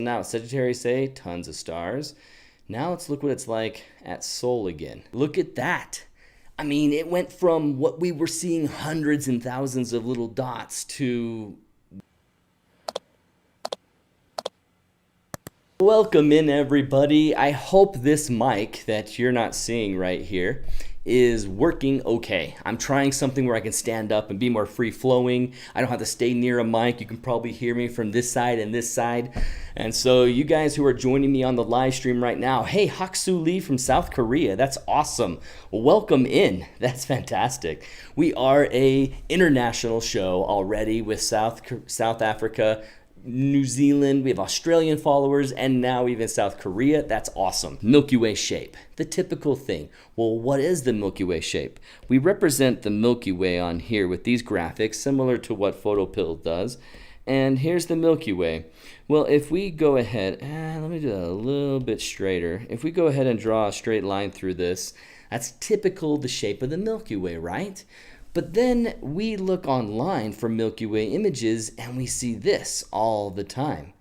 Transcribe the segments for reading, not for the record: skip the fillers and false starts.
Now, Sagittarius A, tons of stars. Now let's look what it's like at Sol again. Look at that. I mean, it went from what we were seeing hundreds and thousands of little dots to... Welcome in, everybody. I hope this mic that you're not seeing right here is working okay. I'm trying something where I can stand up and be more free-flowing. I don't have to stay near a mic. You can probably hear me from this side and this side. And so you guys who are joining me on the live stream right now, hey, Haksu Lee from South Korea, that's awesome. Welcome in. That's fantastic. We are a international show already with South Africa, New Zealand, we have Australian followers, and now even South Korea. That's awesome. Milky Way shape, the typical thing. Well, what is the Milky Way shape? We represent the Milky Way on here with these graphics, similar to what Photopill does. And here's the Milky Way. Well, if we go ahead, let me do that a little bit straighter. If we go ahead and draw a straight line through this, that's typical the shape of the Milky Way, right? But then we look online for Milky Way images and we see this all the time.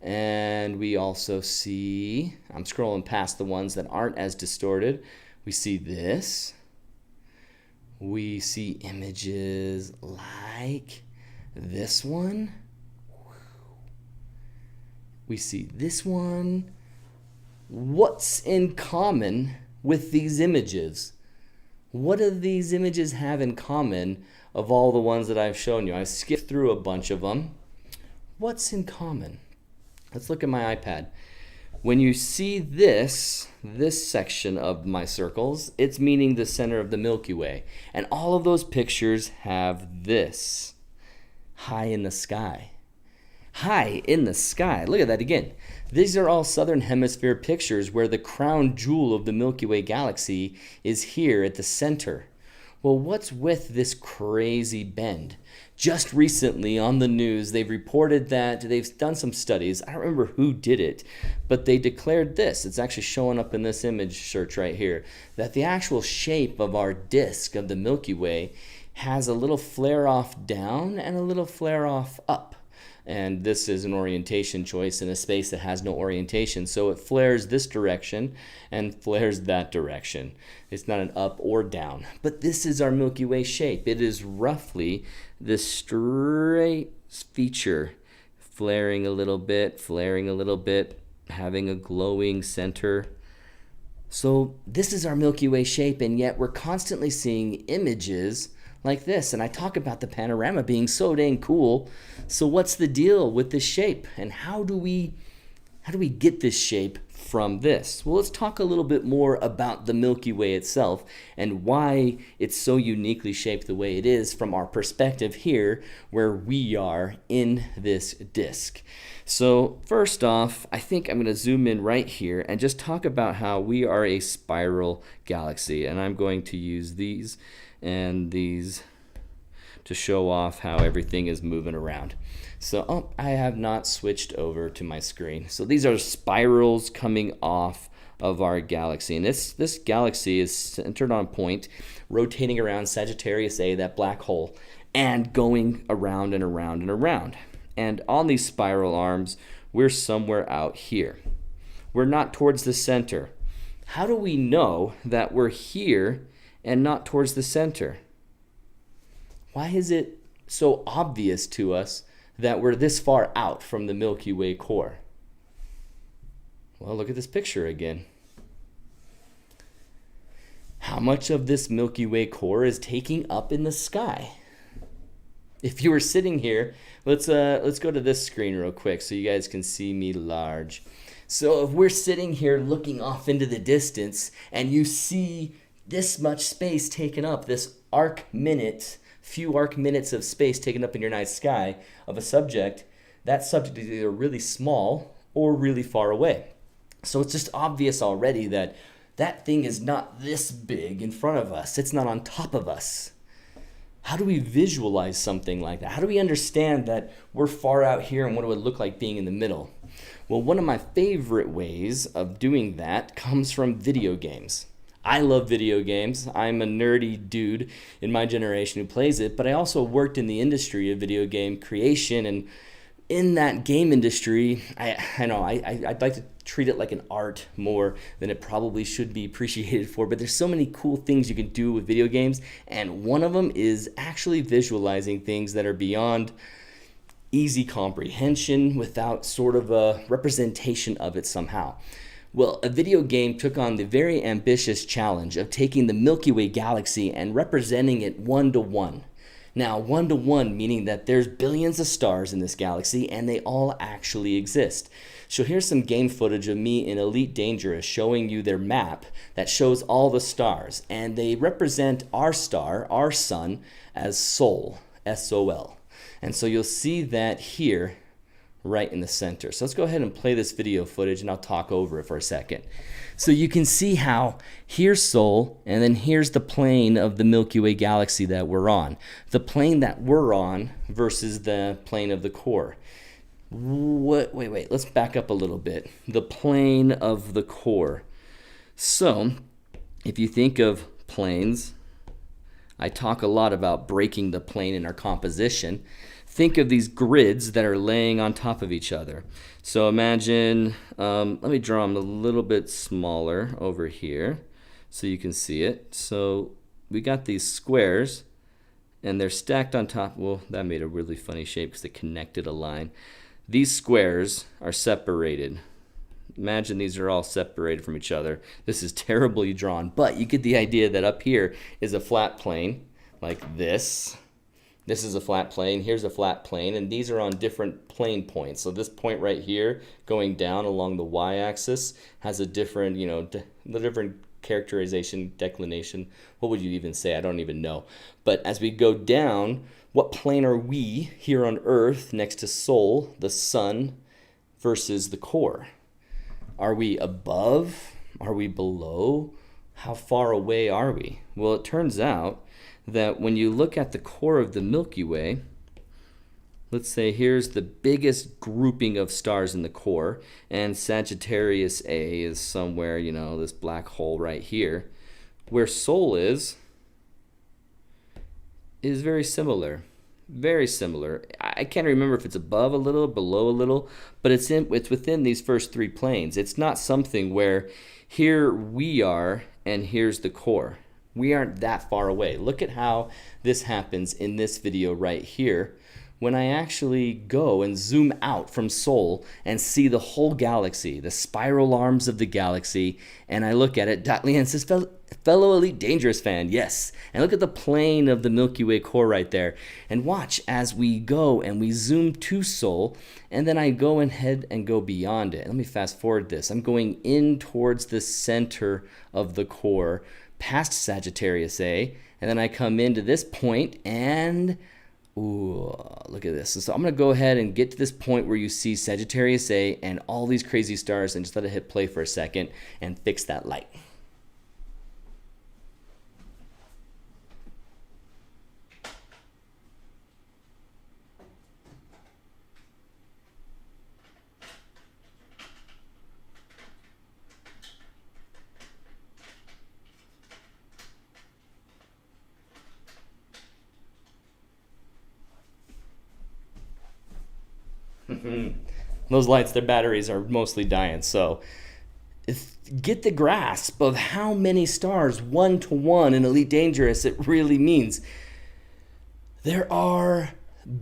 And we also see, I'm scrolling past the ones that aren't as distorted. We see this. We see images like this one. We see this one. What's in common with these images? What do these images have in common of all the ones that I've shown you? I've skipped through a bunch of them. What's in common? Let's look at my iPad. When you see this section of my circles, it's meaning the center of the Milky Way. And all of those pictures have this, high in the sky. High in the sky. Look at that again. These are all southern hemisphere pictures where the crown jewel of the Milky Way Galaxy is here at the center. Well, what's with this crazy bend? Just recently on the news, they've reported that they've done some studies. I don't remember who did it, but they declared this. It's actually showing up in this image search right here, that the actual shape of our disk of the Milky Way has a little flare off down and a little flare off up. And this is an orientation choice in a space that has no orientation. So it flares this direction and flares that direction. It's not an up or down. But this is our Milky Way shape. It is roughly this straight feature, flaring a little bit, having a glowing center. So this is our Milky Way shape, and yet we're constantly seeing images like this, and I talk about the panorama being so dang cool. So what's the deal with this shape, and how do we get this shape from this? Well, let's talk a little bit more about the Milky Way itself and why it's so uniquely shaped the way it is from our perspective here where we are in this disk. So first off, I think I'm going to zoom in right here and just talk about how we are a spiral galaxy, and I'm going to use these and these to show off how everything is moving around. So I have not switched over to my screen. So these are spirals coming off of our galaxy, and this galaxy is centered on a point, rotating around Sagittarius A, that black hole, and going around and around and around. And on these spiral arms, we're somewhere out here. We're not towards the center. How do we know that we're here and not towards the center? Why is it so obvious to us that we're this far out from the Milky Way core? Well, look at this picture again. How much of this Milky Way core is taking up in the sky? If you were sitting here, let's go to this screen real quick so you guys can see me large. So if we're sitting here looking off into the distance and you see this much space taken up, this few arc minutes of space taken up in your night sky of a subject, that subject is either really small or really far away. So it's just obvious already that that thing is not this big in front of us. It's not on top of us. How do we visualize something like that? How do we understand that we're far out here and what it would look like being in the middle? Well, one of my favorite ways of doing that comes from video games. I love video games. I'm a nerdy dude in my generation who plays it, but I also worked in the industry of video game creation and in that game industry, I know I'd like to treat it like an art more than it probably should be appreciated for, but there's so many cool things you can do with video games, and one of them is actually visualizing things that are beyond easy comprehension without sort of a representation of it somehow. Well, a video game took on the very ambitious challenge of taking the Milky Way Galaxy and representing it one-to-one. Now, one-to-one meaning that there's billions of stars in this galaxy and they all actually exist. So here's some game footage of me in Elite Dangerous showing you their map that shows all the stars, and they represent our star, our sun, as Sol, S-O-L. And so you'll see that here right in the center. So let's go ahead and play this video footage and I'll talk over it for a second. So you can see how here's Sol, and then here's the plane of the Milky Way Galaxy that we're on. The plane that we're on versus the plane of the core. Wait, let's back up a little bit. The plane of the core. So if you think of planes, I talk a lot about breaking the plane in our composition. Think of these grids that are laying on top of each other. So imagine, let me draw them a little bit smaller over here so you can see it. So we got these squares and they're stacked on top. Well, that made a really funny shape because they connected a line. These squares are separated. Imagine these are all separated from each other. This is terribly drawn, but you get the idea that up here is a flat plane like this. This is a flat plane, here's a flat plane, and these are on different plane points. So this point right here going down along the y-axis has a different, the different characterization, declination. What would you even say? I don't even know. But as we go down, what plane are we here on Earth next to Sol, the sun, versus the core? Are we above? Are we below? How far away are we? Well, it turns out that when you look at the core of the Milky Way, let's say here's the biggest grouping of stars in the core, and Sagittarius A is somewhere, this black hole right here. Where Sol is very similar. Very similar. I can't remember if it's above a little, below a little, but it's within these first three planes. It's not something where here we are and here's the core. We aren't that far away. Look at how this happens in this video right here when I actually go and zoom out from Sol and see the whole galaxy, the spiral arms of the galaxy, and I look at it. Leanne says, fellow Elite Dangerous fan, yes. And look at the plane of the Milky Way core right there. And watch as we go and we zoom to Sol, and then I go ahead and go beyond it. Let me fast forward this. I'm going in towards the center of the core, past Sagittarius A, and then I come into this point and ooh, look at this. So I'm going to go ahead and get to this point where you see Sagittarius A and all these crazy stars, and just let it hit play for a second and fix that light. Those lights, their batteries are mostly dying. So get the grasp of how many stars one-to-one in Elite Dangerous it really means. There are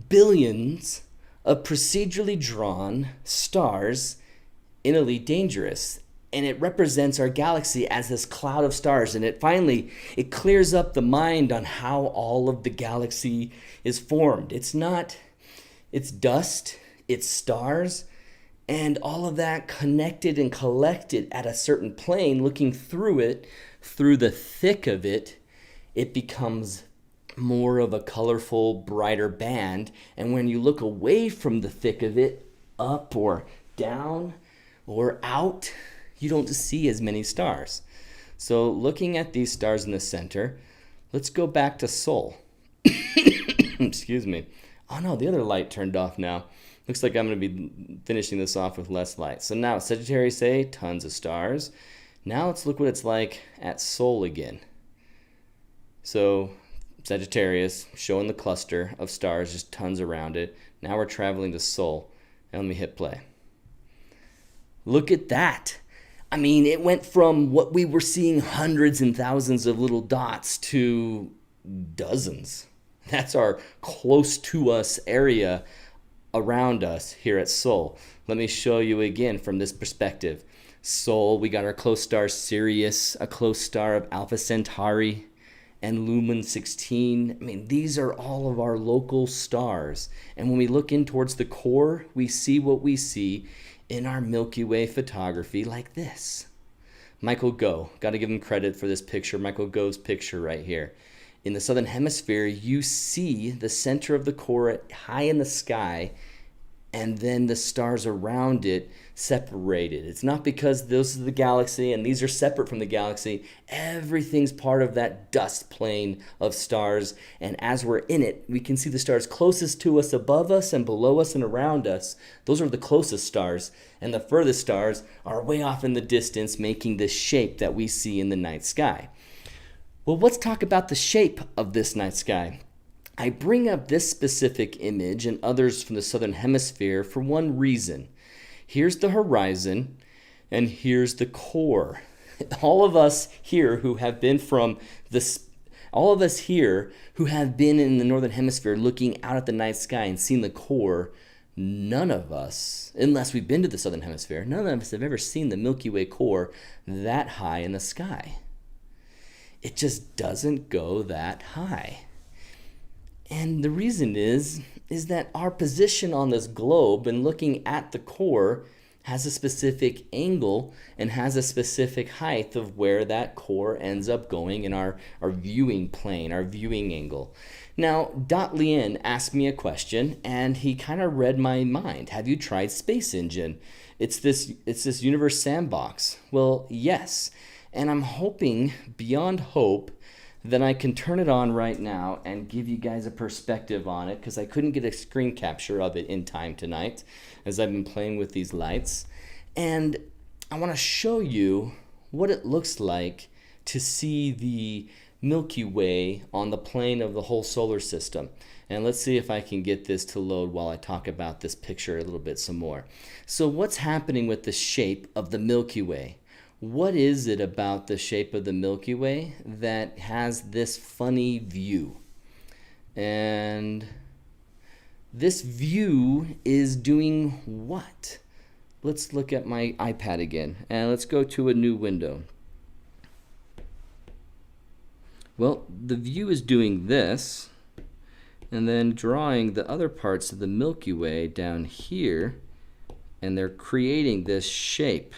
billions of procedurally drawn stars in Elite Dangerous, and it represents our galaxy as this cloud of stars, and it clears up the mind on how all of the galaxy is formed. It's dust, it's stars, and all of that connected and collected at a certain plane. Looking through it, through the thick of it, it becomes more of a colorful, brighter band. And when you look away from the thick of it, up or down or out, you don't see as many stars. So looking at these stars in the center, let's go back to Sol. Excuse me. Oh no, the other light turned off now. Looks like I'm going to be finishing this off with less light. So now Sagittarius A, tons of stars. Now let's look what it's like at Sol again. So Sagittarius, showing the cluster of stars, just tons around it. Now we're traveling to Sol. And let me hit play. Look at that. I mean, it went from what we were seeing hundreds and thousands of little dots to dozens. That's our close to us area around us here at Sol. Let me show you again from this perspective. Sol, we got our close star Sirius, a close star of Alpha Centauri, and Lumen 16. I mean, these are all of our local stars. And when we look in towards the core, we see what we see in our Milky Way photography like this. Michael Goh, got to give him credit for this picture, Michael Goh's picture right here. In the southern hemisphere, you see the center of the core high in the sky, and then the stars around it separated. It's not because this is the galaxy and these are separate from the galaxy. Everything's part of that dust plane of stars, and as we're in it, we can see the stars closest to us, above us and below us and around us. Those are the closest stars, and the furthest stars are way off in the distance, making this shape that we see in the night sky. Well, let's talk about the shape of this night sky. I bring up this specific image and others from the southern hemisphere for one reason. Here's the horizon, and here's the core. All of us here who have been in the northern hemisphere looking out at the night sky and seen the core, none of us, unless we've been to the southern hemisphere, none of us have ever seen the Milky Way core that high in the sky. It just doesn't go that high. And the reason is that our position on this globe and looking at the core has a specific angle and has a specific height of where that core ends up going in our viewing plane, our viewing angle. Now, Dot Lien asked me a question, and he kind of read my mind. Have you tried Space Engine? It's this universe sandbox. Well, yes. And I'm hoping, beyond hope, that I can turn it on right now and give you guys a perspective on it, because I couldn't get a screen capture of it in time tonight as I've been playing with these lights. And I want to show you what it looks like to see the Milky Way on the plane of the whole solar system. And let's see if I can get this to load while I talk about this picture a little bit some more. So what's happening with the shape of the Milky Way? What is it about the shape of the Milky Way that has this funny view? And this view is doing what? Let's look at my iPad again, and let's go to a new window. Well, the view is doing this, and then drawing the other parts of the Milky Way down here, and they're creating this shape.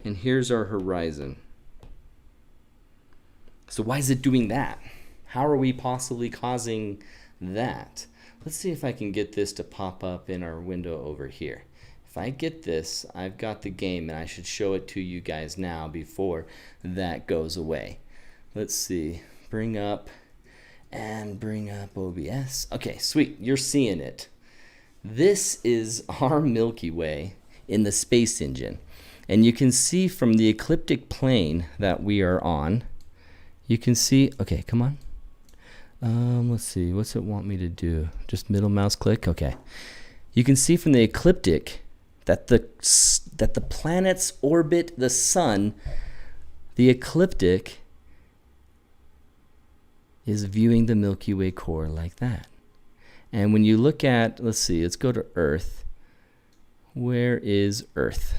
And here's our horizon. So why is it doing that? How are we possibly causing that? Let's see if I can get this to pop up in our window over here. If I get this, I've got the game, and I should show it to you guys now before that goes away. Let's see. Bring up OBS. Okay, sweet. You're seeing it. This is our Milky Way in the Space Engine. And you can see from the ecliptic plane that we are on, you can see, okay, come on. Let's see, what's it want me to do? Just middle mouse click? Okay. You can see from the ecliptic that the planets orbit the sun. The ecliptic is viewing the Milky Way core like that. And when you look at, let's see, let's go to Earth. Where is Earth?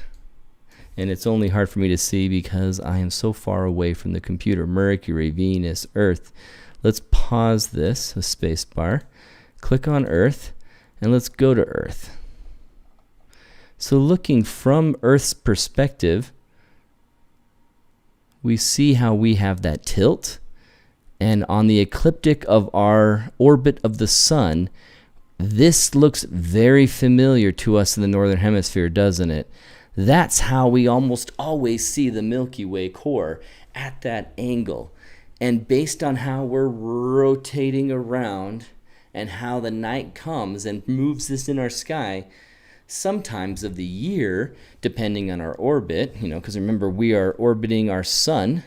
And it's only hard for me to see because I am so far away from the computer. Mercury, Venus, Earth. Let's pause this, a space bar. Click on Earth, and let's go to Earth. So looking from Earth's perspective, we see how we have that tilt. And on the ecliptic of our orbit of the sun, this looks very familiar to us in the northern hemisphere, doesn't it? That's how we almost always see the Milky Way core, at that angle. And based on how we're rotating around and how the night comes and moves this in our sky, sometimes of the year, depending on our orbit, because remember, we are orbiting our sun.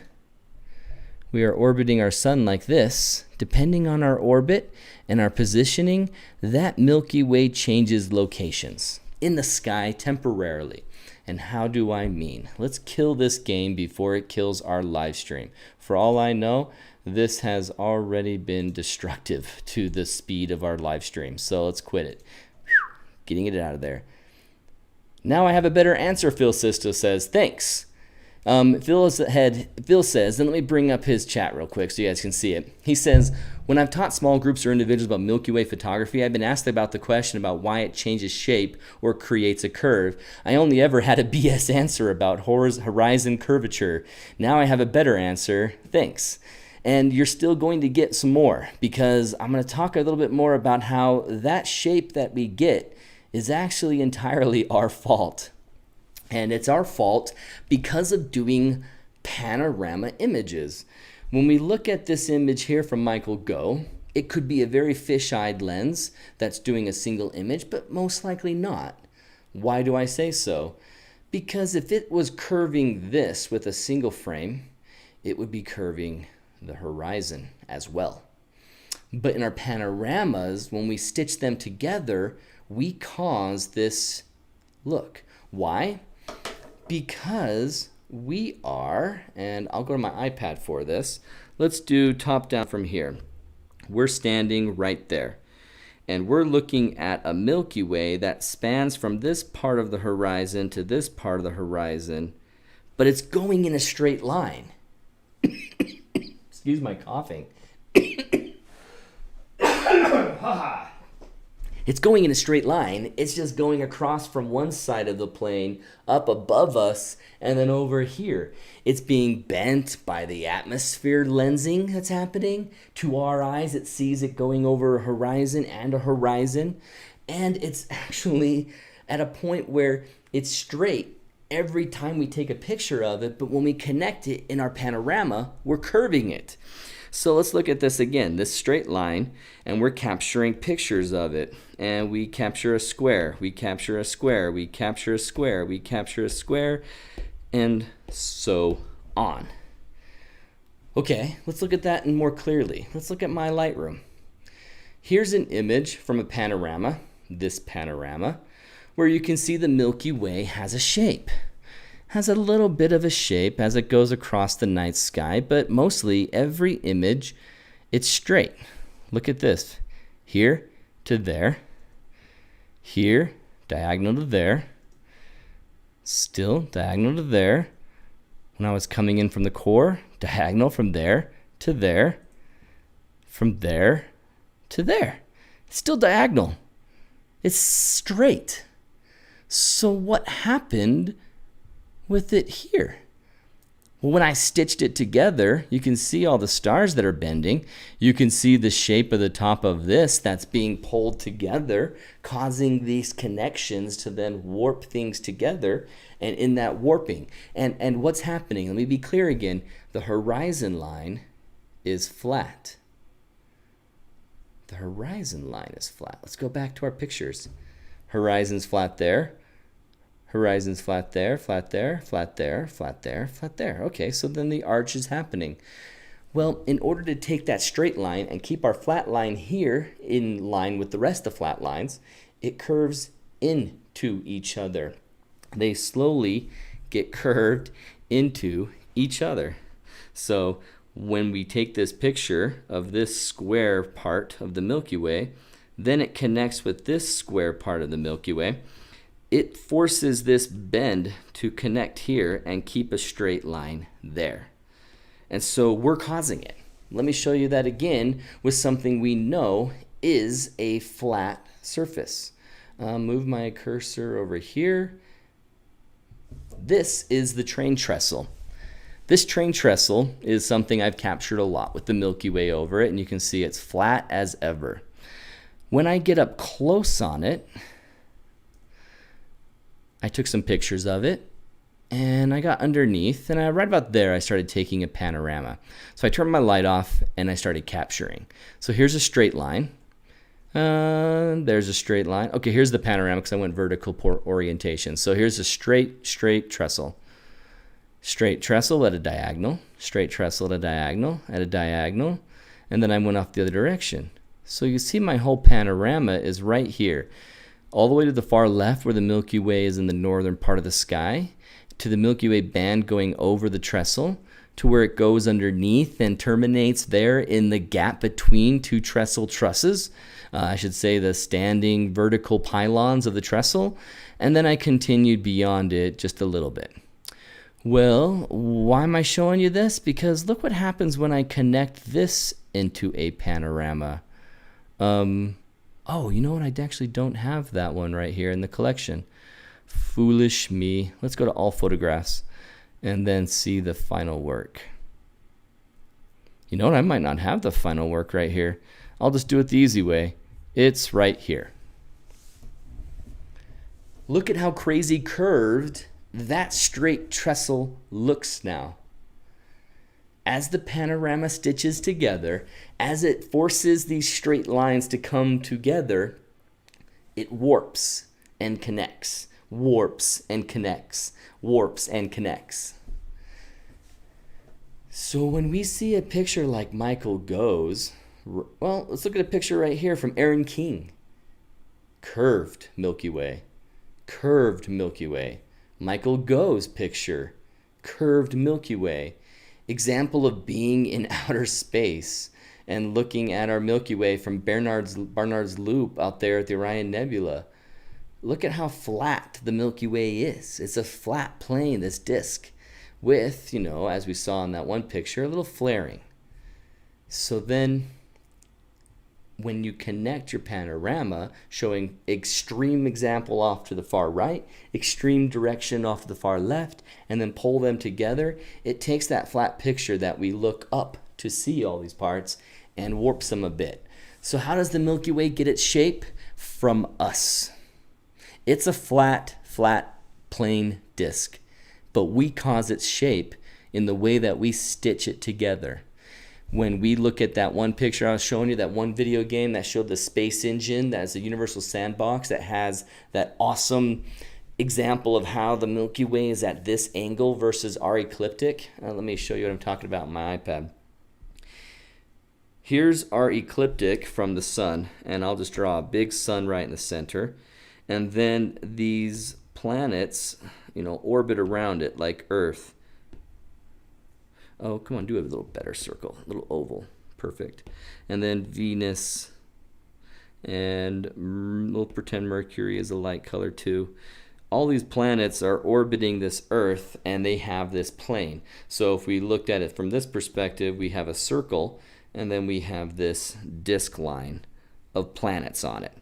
we are orbiting our sun like this, depending on our orbit and our positioning, that Milky Way changes locations in the sky temporarily. And how do I mean? Let's kill this game before it kills our live stream. For all I know, this has already been destructive to the speed of our live stream. So let's quit it. Getting it out of there. Now I have a better answer, Phil Sisto says. Thanks. Phil says, and let me bring up his chat real quick so you guys can see it. He says, when I've taught small groups or individuals about Milky Way photography, I've been asked about the question about why it changes shape or creates a curve. I only ever had a BS answer about horizon curvature. Now I have a better answer. Thanks. And you're still going to get some more, because I'm going to talk a little bit more about how that shape that we get is actually entirely our fault. And it's our fault because of doing panorama images. When we look at this image here from Michael Go, it could be a very fish-eyed lens that's doing a single image, but most likely not. Why do I say so? Because if it was curving this with a single frame, it would be curving the horizon as well. But in our panoramas, when we stitch them together, we cause this look. Why? Because we are, and I'll go to my iPad for this. Let's do top down from here. We're standing right there. And we're looking at a Milky Way that spans from this part of the horizon to this part of the horizon, but it's going in a straight line. Excuse my coughing. It's going in a straight line. It's just going across from one side of the plane up above us and then over here. It's being bent by the atmosphere lensing that's happening. To our eyes, it sees it going over a horizon and a horizon. And it's actually at a point where it's straight every time we take a picture of it, but when we connect it in our panorama, we're curving it. So let's look at this again, this straight line, and we're capturing pictures of it. And we capture a square, we capture a square, we capture a square, we capture a square, and so on. Okay, let's look at that more clearly. Let's look at my Lightroom. Here's an image from a panorama, this panorama, where you can see the Milky Way has a shape. Has a little bit of a shape as it goes across the night sky, but mostly every image, it's straight. Look at this. Here to there. Here, diagonal to there. Still diagonal to there. When I was coming in from the core, diagonal from there to there. From there to there. Still diagonal. It's straight. So what happened with it here? Well, when I stitched it together, you can see all the stars that are bending. You can see the shape of the top of this that's being pulled together, causing these connections to then warp things together. And in that warping, and what's happening, let me be clear again, the horizon line is flat. The horizon line is flat. Let's go back to our pictures. Horizon's flat there. Horizon's flat there, flat there, flat there, flat there, flat there. Okay, so then the arch is happening. Well, in order to take that straight line and keep our flat line here in line with the rest of flat lines, it curves into each other. They slowly get curved into each other. So when we take this picture of this square part of the Milky Way, then it connects with this square part of the Milky Way. It forces this bend to connect here and keep a straight line there. And so we're causing it. Let me show you that again with something we know is a flat surface. Move my cursor over here. This is the train trestle. This train trestle is something I've captured a lot with the Milky Way over it, and you can see it's flat as ever. When I get up close on it, I took some pictures of it, and I got underneath, and right about there I started taking a panorama. So I turned my light off and I started capturing. So here's a straight line. There's a straight line. Okay, here's the panorama because I went vertical orientation. So here's a straight trestle. straight trestle at a diagonal, straight trestle at a diagonal, at a diagonal, and then I went off the other direction. So you see my whole panorama is right here, all the way to the far left where the Milky Way is in the northern part of the sky, to the Milky Way band going over the trestle, to where it goes underneath and terminates there in the gap between two trestle trusses. I should say the standing vertical pylons of the trestle. And then I continued beyond it just a little bit. Well, why am I showing you this? Because look what happens when I connect this into a panorama. Oh, you know what? I actually don't have that one right here in the collection. Foolish me. Let's go to all photographs and then see the final work. You know what? I might not have the final work right here. I'll just do it the easy way. It's right here. Look at how crazy curved that straight trestle looks now. As the panorama stitches together, as it forces these straight lines to come together, it warps and connects, warps and connects, warps and connects. So when we see a picture like Michael Go's, well, let's look at a picture right here from Aaron King. Curved Milky Way, curved Milky Way. Michael Go's picture, curved Milky Way. Example of being in outer space and looking at our Milky Way from Barnard's Loop out there at the Orion Nebula. Look at how flat the Milky Way is. It's a flat plane, this disk, with, you know, as we saw in that one picture, a little flaring. So then when you connect your panorama, showing extreme example off to the far right, extreme direction off to the far left, and then pull them together, it takes that flat picture that we look up to see all these parts and warps them a bit. So how does the Milky Way get its shape? From us. It's a flat, plain disk, but we cause its shape in the way that we stitch it together. When we look at that one picture I was showing you, that one video game that showed the space engine, that is a universal sandbox that has that awesome example of how the Milky Way is at this angle versus our ecliptic. Let me show you what I'm talking about on my iPad. Here's our ecliptic from the sun, and I'll just draw a big sun right in the center. And then these planets, you know, orbit around it like Earth. Oh, come on, do a little better circle, a little oval. Perfect. And then Venus, and we'll pretend Mercury is a light color too. All these planets are orbiting this Earth, and they have this plane. So if we looked at it from this perspective, we have a circle, and then we have this disk line of planets on it.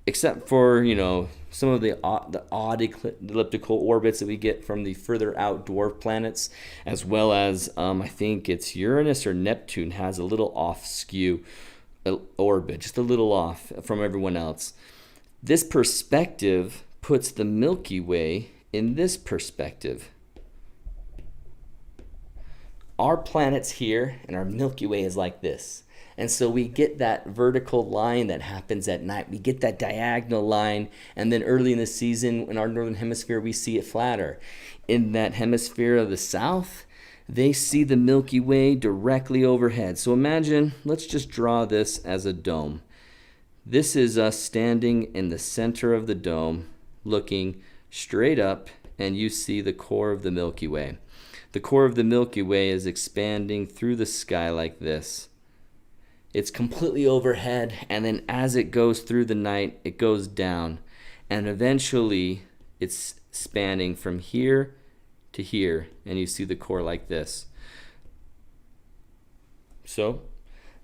Except for, you know, some of the odd elliptical orbits that we get from the further out dwarf planets, as well as I think it's Uranus or Neptune has a little off skew orbit, just a little off from everyone else. This perspective puts the Milky Way in this perspective. Our planet's here, and our Milky Way is like this. And so we get that vertical line that happens at night. We get that diagonal line, and then early in the season, in our northern hemisphere, we see it flatter. In that hemisphere of the south, they see the Milky Way directly overhead. So imagine, let's just draw this as a dome. This is us standing in the center of the dome, looking straight up, and you see the core of the Milky Way. The core of the Milky Way is expanding through the sky like this. It's completely overhead, and then as it goes through the night, it goes down, and eventually it's spanning from here to here, and you see the core like this. So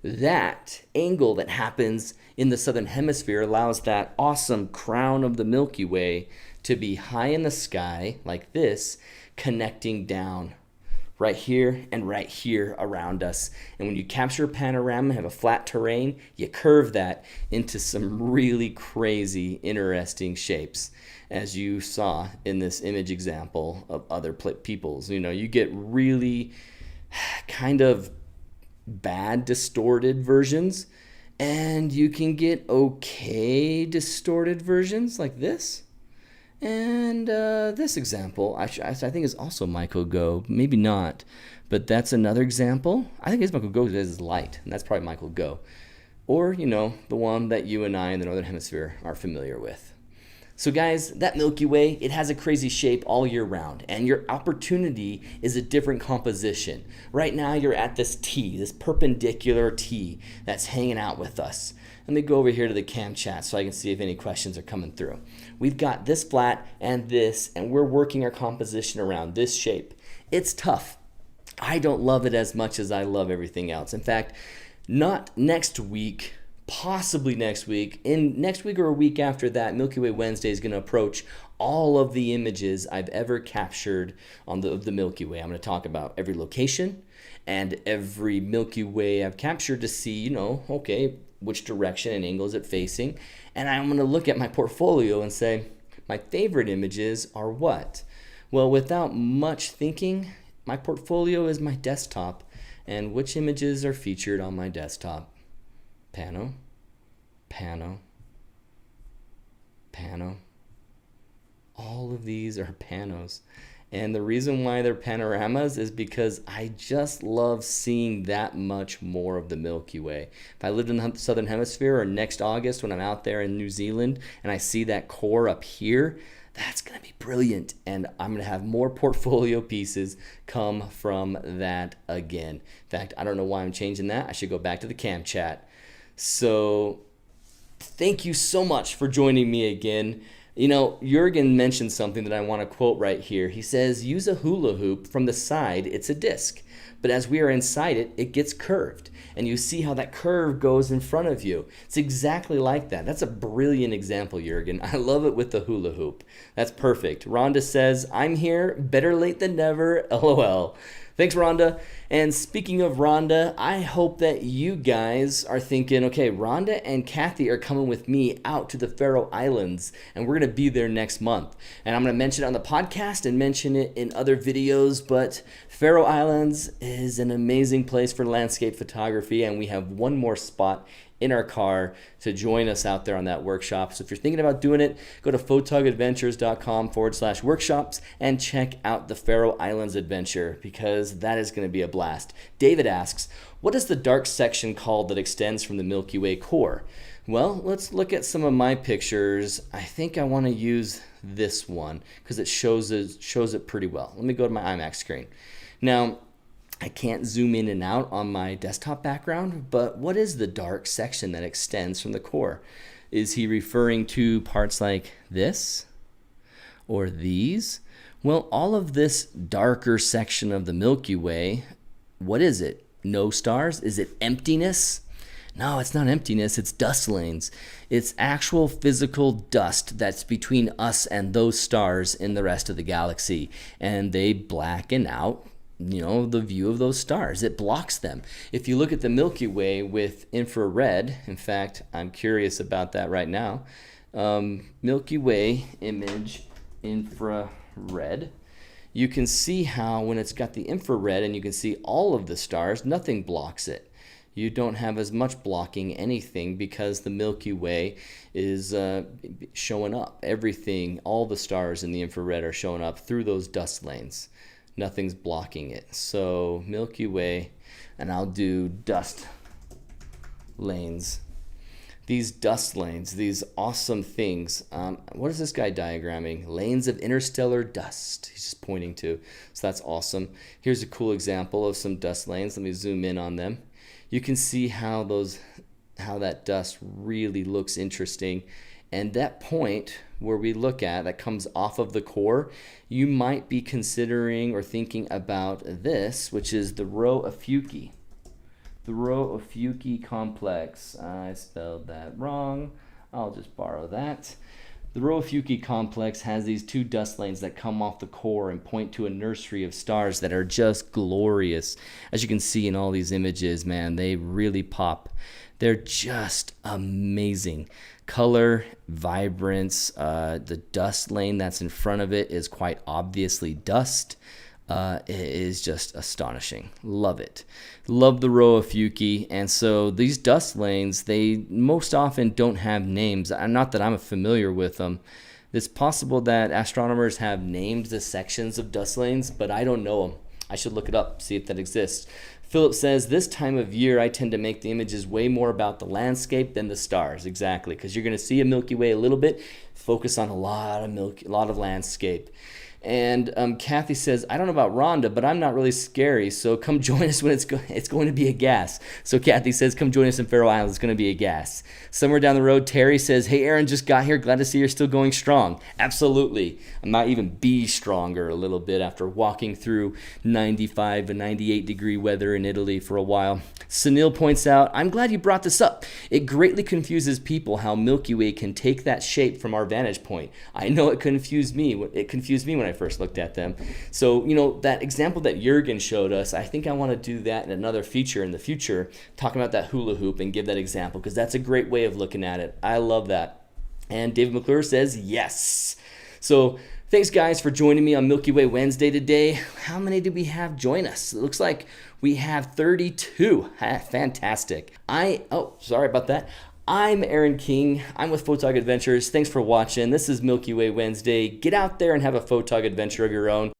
that angle that happens in the southern hemisphere allows that awesome crown of the Milky Way to be high in the sky like this, connecting down right here and right here around us. And when you capture a panorama and have a flat terrain, you curve that into some really crazy, interesting shapes, as you saw in this image example of other people's. You know, you get really kind of bad distorted versions, and you can get okay distorted versions like this. And this example, I think is also Michael Go. Maybe not, but that's another example. I think it's Michael Go because it's light, and that's probably Michael Go. Or, you know, the one that you and I in the Northern Hemisphere are familiar with. So guys, that Milky Way, it has a crazy shape all year round, and your opportunity is a different composition. Right now you're at this T, this perpendicular T that's hanging out with us. Let me go over here to the cam chat so I can see if any questions are coming through. We've got this flat and this, and we're working our composition around this shape. It's tough. I don't love it as much as I love everything else. In fact, not next week, possibly next week. In next week or a week after that, Milky Way Wednesday is going to approach all of the images I've ever captured on the Milky Way. I'm going to talk about every location and every Milky Way I've captured to see, you know, okay, which direction and angle is it facing. And I'm going to look at my portfolio and say, my favorite images are what? Well, without much thinking, my portfolio is my desktop. And which images are featured on my desktop? Pano, Pano, Pano. All of these are panos. And the reason why they're panoramas is because I just love seeing that much more of the Milky Way. If I lived in the Southern Hemisphere, or next August when I'm out there in New Zealand and I see that core up here, that's going to be brilliant. And I'm going to have more portfolio pieces come from that again. In fact, I don't know why I'm changing that. I should go back to the cam chat. So thank you so much for joining me again. You know, Jurgen mentioned something that I want to quote right here. He says, use a hula hoop. From the side, it's a disc. But as we are inside it, it gets curved. And you see how that curve goes in front of you. It's exactly like that. That's a brilliant example, Jurgen. I love it with the hula hoop. That's perfect. Rhonda says, I'm here. Better late than never. LOL. Thanks, Rhonda. And speaking of Rhonda, I hope that you guys are thinking, okay, Rhonda and Kathy are coming with me out to the Faroe Islands, and we're going to be there next month. And I'm going to mention it on the podcast and mention it in other videos, but Faroe Islands is an amazing place for landscape photography, and we have one more spot in our car to join us out there on that workshop. So if you're thinking about doing it, go to photogadventures.com/workshops and check out the Faroe Islands adventure, because that is going to be a blast. David asks, what is the dark section called that extends from the Milky Way core? Well, let's look at some of my pictures. I think I want to use this one because it shows it pretty well. Let me go to my IMAX screen. Now, I can't zoom in and out on my desktop background, but what is the dark section that extends from the core? Is he referring to parts like this or these? Well, all of this darker section of the Milky Way, what is it? No stars? Is it emptiness? No, it's not emptiness, it's dust lanes. It's actual physical dust that's between us and those stars in the rest of the galaxy, and they blacken out, you know, the view of those stars. It blocks them. If you look at the Milky Way with infrared, in fact, I'm curious about that right now. Milky Way image infrared. You can see how when it's got the infrared and you can see all of the stars, nothing blocks it. You don't have as much blocking anything because the Milky Way is showing up. Everything, all the stars in the infrared are showing up through those dust lanes. Nothing's blocking it. So Milky Way, and I'll do dust lanes. These dust lanes, these awesome things. What is this guy diagramming? Lanes of interstellar dust. He's just pointing to. So that's awesome. Here's a cool example of some dust lanes. Let me zoom in on them. You can see how that dust really looks interesting. And that point where we look at that comes off of the core, you might be considering or thinking about this, which is the Rho Ophiuchi. The Rho Ophiuchi complex. I spelled that wrong. I'll just borrow that. The Rho Ophiuchi complex has these two dust lanes that come off the core and point to a nursery of stars that are just glorious. As you can see in all these images, man, they really pop. They're just amazing. Color, vibrance, the dust lane that's in front of it is quite obviously dust. It is just astonishing. Love it. Love the Rho Ophiuchi. And so these dust lanes, they most often don't have names. Not that I'm familiar with them. It's possible that astronomers have named the sections of dust lanes, but I don't know them. I should look it up, see if that exists. Philip says, this time of year, I tend to make the images way more about the landscape than the stars. Exactly, because you're going to see a Milky Way a little bit, focus on a lot of landscape. And Kathy says, I don't know about Rhonda, but I'm not really scary, so come join us when it's going to be a gas. So Kathy says, come join us in Faroe Islands. It's going to be a gas. Somewhere down the road, Terry says, hey, Aaron, just got here. Glad to see you're still going strong. Absolutely. I might even be stronger a little bit after walking through 95 and 98 degree weather in Italy for a while. Sunil points out, I'm glad you brought this up. It greatly confuses people how Milky Way can take that shape from our vantage point. I know it confused me. It confused me when I first looked at them. So, that example that Jürgen showed us, I think I want to do that in another feature in the future, talking about that hula hoop and give that example, because that's a great way of looking at it. I love that. And David McClure says, yes. So thanks, guys, for joining me on Milky Way Wednesday today. How many did we have join us? It looks like we have 32. Fantastic. Sorry about that. I'm Aaron King. I'm with Photog Adventures. Thanks for watching. This is Milky Way Wednesday. Get out there and have a photog adventure of your own.